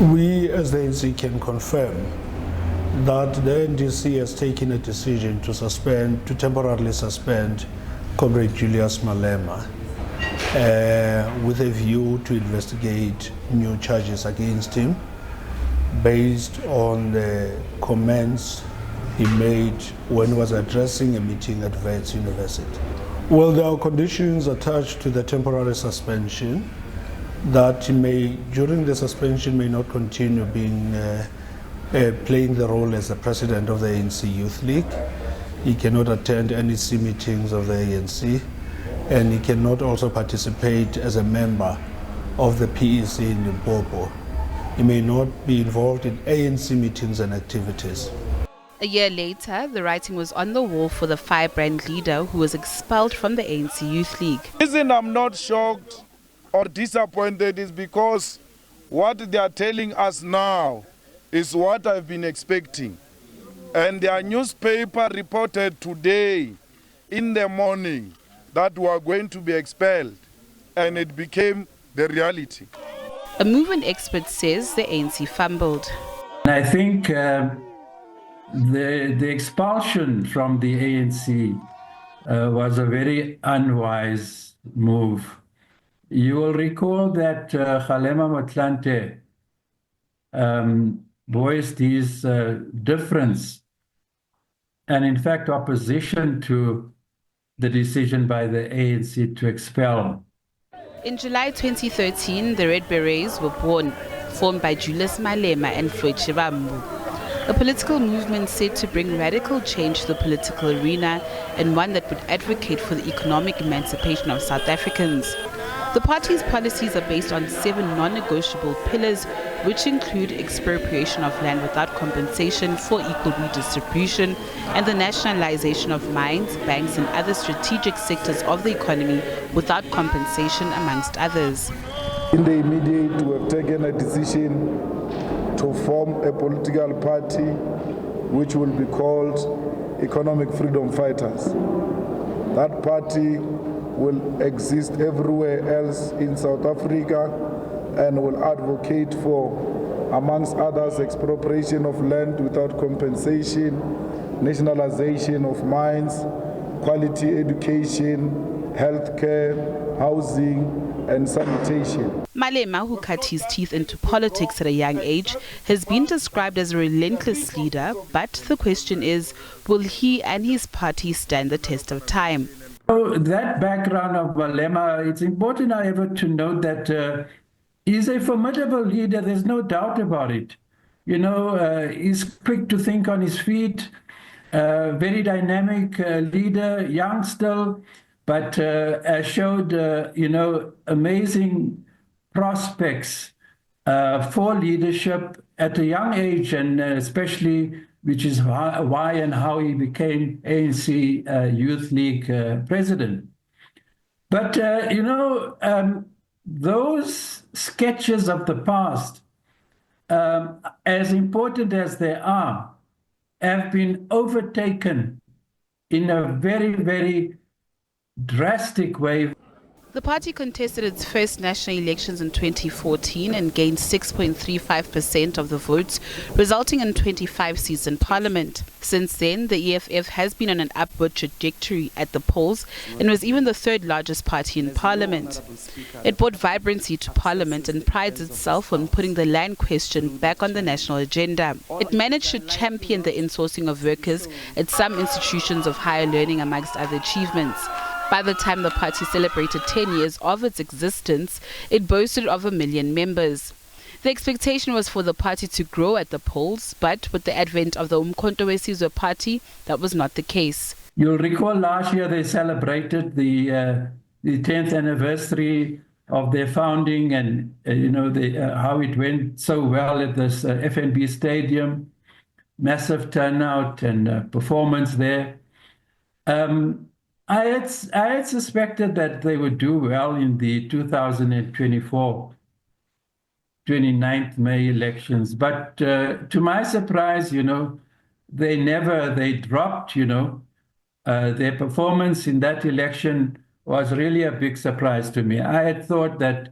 We as the ANC can confirm that the NDC has taken a decision to temporarily suspend Comrade Julius Malema with a view to investigate new charges against him based on the comments he made when he was addressing a meeting at Wits University. Well, there are conditions attached to the temporary suspension that he may, during the suspension, may not continue being playing the role as the president of the ANC Youth League. He cannot attend NEC meetings of the ANC, and he cannot also participate as a member of the PEC in Limpopo. He may not be involved in ANC meetings and activities. A year later, the writing was on the wall for the firebrand leader who was expelled from the ANC Youth League. The reason I'm not shocked or disappointed is because what they are telling us now is what I've been expecting. And their newspaper reported today in the morning that we are going to be expelled, and it became the reality. A movement expert says the ANC fumbled. I think the expulsion from the ANC was a very unwise move. You will recall that Malema voiced his difference and in fact opposition to the decision by the ANC to expel. In July 2013, the Red Berets were born, formed by Julius Malema and Floyd Shivambu, a political movement said to bring radical change to the political arena and one that would advocate for the economic emancipation of South Africans. The party's policies are based on 7 non-negotiable pillars, which include expropriation of land without compensation for equal redistribution and the nationalization of mines, banks and other strategic sectors of the economy without compensation, amongst others. In the immediate, we have taken a decision to form a political party which will be called Economic Freedom Fighters. That party will exist everywhere else in South Africa and will advocate for, amongst others, expropriation of land without compensation, nationalization of mines, quality education, healthcare, housing, and sanitation. Malema, who cut his teeth into politics at a young age, has been described as a relentless leader, but the question is, will he and his party stand the test of time? So that background of Malema, it's important, however, to note that he's a formidable leader. There's no doubt about it. You know, he's quick to think on his feet, very dynamic leader, young still, but showed, amazing prospects for leadership at a young age, and especially which is why and how he became ANC Youth League president. But, those sketches of the past, as important as they are, have been overtaken in a very, very drastic way. The party contested its first national elections in 2014 and gained 6.35% of the votes, resulting in 25 seats in parliament. Since then, the EFF has been on an upward trajectory at the polls and was even the 3rd largest party in parliament. It brought vibrancy to parliament and prides itself on putting the land question back on the national agenda. It managed to champion the insourcing of workers at some institutions of higher learning, amongst other achievements. By the time the party celebrated 10 years of its existence, it boasted of 1 million members. The expectation was for the party to grow at the polls, but with the advent of the Umkhonto Sizwe Party, that was not the case. You'll recall last year they celebrated the 10th anniversary of their founding, and how it went so well at this FNB Stadium, massive turnout and performance there. I had suspected that they would do well in the 2024 29th May elections, but to my surprise, they dropped, their performance in that election was really a big surprise to me. I had thought that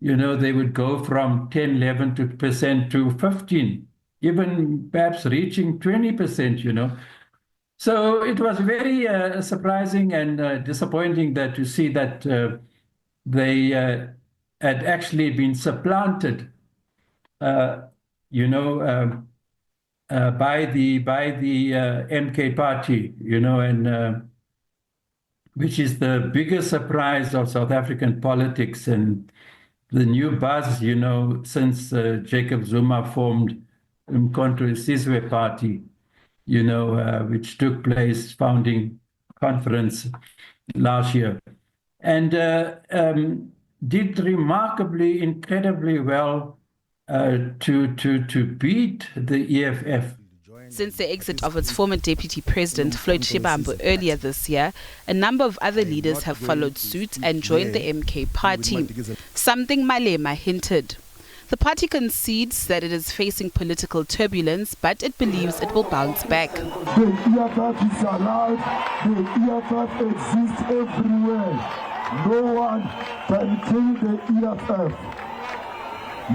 You know, they would go from 10, 11% to 15, even perhaps reaching 20%, you know. So it was very surprising and disappointing that to see that they had actually been supplanted, you know, by the MK Party, you know, and which is the biggest surprise of South African politics and the new buzz, you know, since Jacob Zuma formed Umkhonto Sizwe Party, you know, which took place, founding conference last year, and did remarkably, incredibly well to beat the EFF. Since the exit of its former deputy president, Floyd Shivambu, earlier this year, a number of other leaders have followed suit and joined the MK Party, something Malema hinted. The party concedes that it is facing political turbulence, but it believes it will bounce back. The EFF is alive. The EFF exists everywhere. No one can kill the EFF.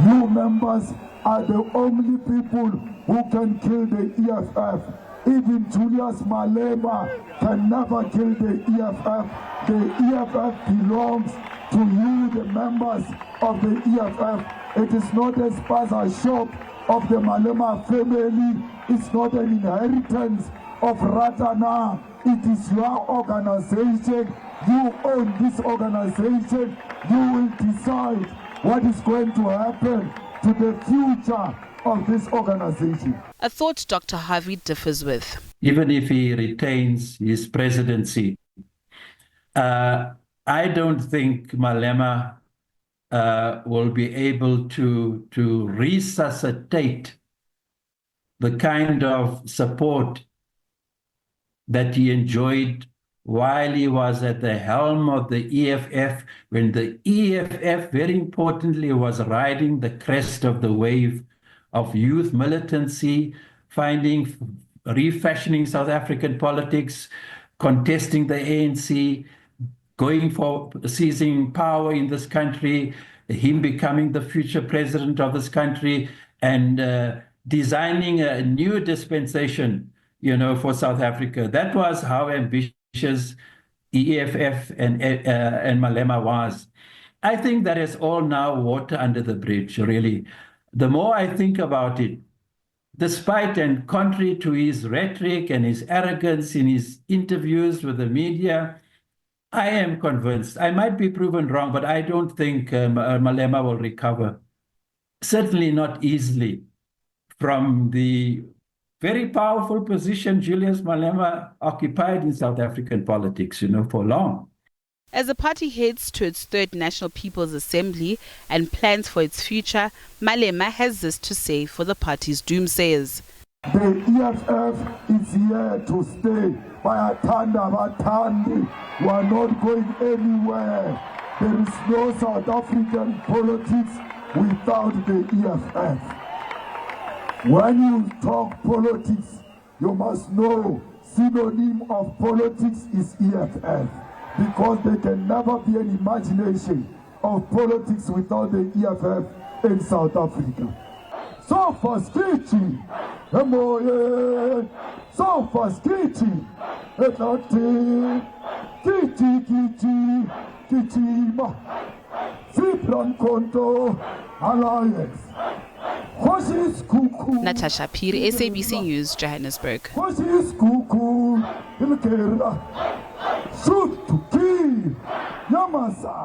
You members are the only people who can kill the EFF. Even Julius Malema can never kill the EFF. The EFF belongs to you, the members of the EFF. It is not a spaza shop of the Malema family. It's not an inheritance of Ratana. It is your organization. You own this organization. You will decide what is going to happen to the future of this organization. A thought Dr. Harvey differs with. Even if he retains his presidency, I don't think Malema will be able to resuscitate the kind of support that he enjoyed while he was at the helm of the EFF, when the EFF, very importantly, was riding the crest of the wave of youth militancy, refashioning South African politics, contesting the ANC, going for seizing power in this country, him becoming the future president of this country, and designing a new dispensation, you know, for South Africa. That was how ambitious EFF and Malema was. I think that is all now water under the bridge, really. The more I think about it, despite and contrary to his rhetoric and his arrogance in his interviews with the media, I am convinced. I might be proven wrong, but I don't think Malema will recover. Certainly not easily from the very powerful position Julius Malema occupied in South African politics, you know, for long. As the party heads to its third National People's Assembly and plans for its future, Malema has this to say for the party's doomsayers. The EFF is here to stay. We are not going anywhere. There is no South African politics without the EFF. When you talk politics, you must know synonym of politics is EFF, because there can never be an imagination of politics without the EFF in South Africa. So for skitchy, so for skitchy, Umkhonto Alliance. Natasha Pir, SABC News, Johannesburg. Shoot to kill, Yamasa.